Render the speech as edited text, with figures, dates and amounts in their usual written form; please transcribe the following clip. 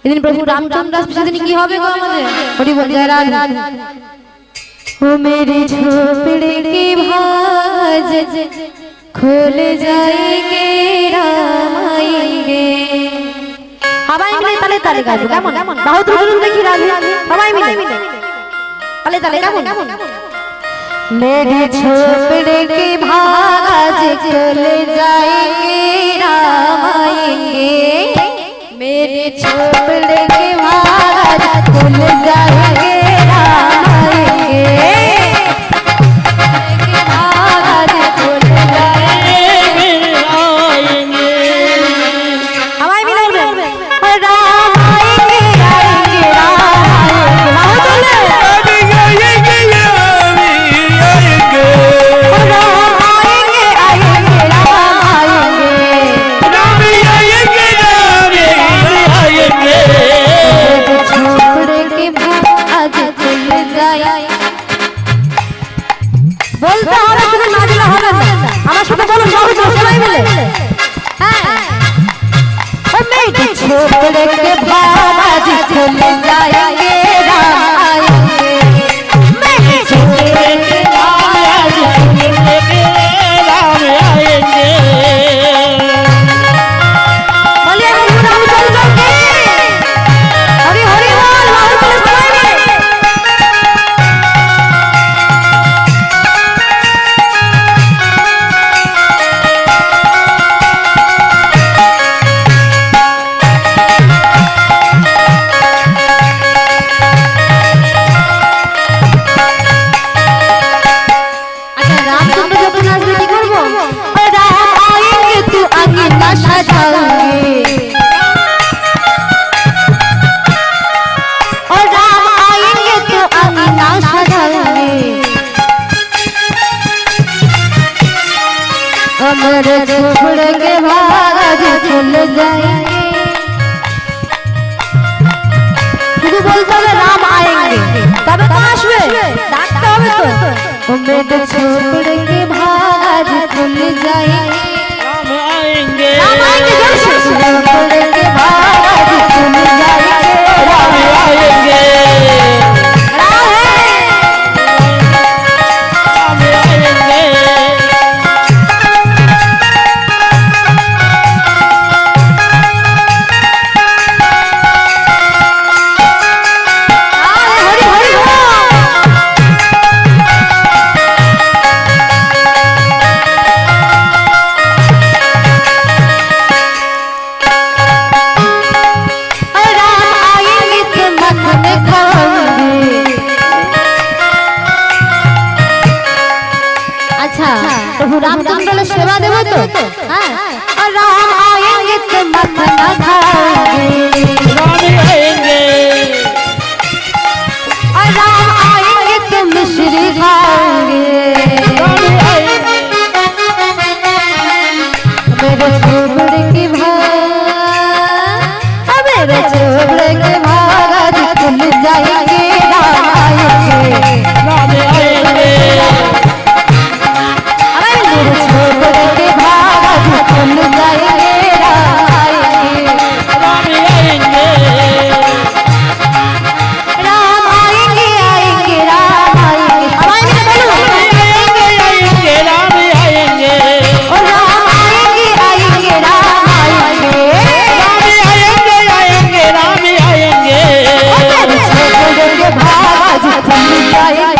इदिन प्रभु रामचंद्र दिन की होबे गो আমাদের हरि बोल जय राधा। ओ मेरे झोपड़े के भाज खुल जाएंगे राम आएंगे। সবাই মিলে তালে তালে গাইবো কেমন? বহুত ধরুন দেখি রাধে সবাই মিলে তালে তালে কেমন? मेरे झोपड़े के भाज खुल जाएंगे राम आएंगे। मेरे झोपड़े के भाज खुल जाएंगे राम आएंगे। भाज खुल जाएंगे आएंगे। हमारे मिले राम आएंगे आएंगे राम बोलते হবে শুধু না দিলে হবে না। আমার সাথে বলো সবাই মিলে হ্যাঁ। मेरे झोपड़े के भाज खुल जाएंगे राम आएंगे। मेरे झोपड़े के भाज खुल जाएंगे राम आएंगे। बोलिए हम रामचंद्र के हरि हरि बोल हरि बोल सबाई मिले। मेरे झोपड़े के भाज खुल जाएंगे। शुरू बोलते हैं राम आएंगे तब तो आसबे डाकते होबे तो। मेरे झोपड़े के भाज खुल जाएंगे राम आएंगे। राम आएंगे जोर से झोपड़े के भाज खुल जाएंगे राम आएंगे। प्रभु रामचंद्र सेवा देव तो और राम आएंगे तो मखना खाएंगे। राम आएंगे और राम आएंगे तो मिश्री खाएंगे। मेरे झोपड़े की भाज मेरे झोपड़े के भाज खुल जाएंगे राम आएंगे। राम आएंगे झोपड़े के भाज खुल जाएंगे राम आएंगे। राम आएंगे राम आएंगे आएंगे राम आएंगे। आएंगे आएंगे राम आएंगे और राम आएंगे आएंगे राम आएंगे। राम आएंगे आएंगे राम आएंगे। झोपड़े के भाज खुल जाएंगे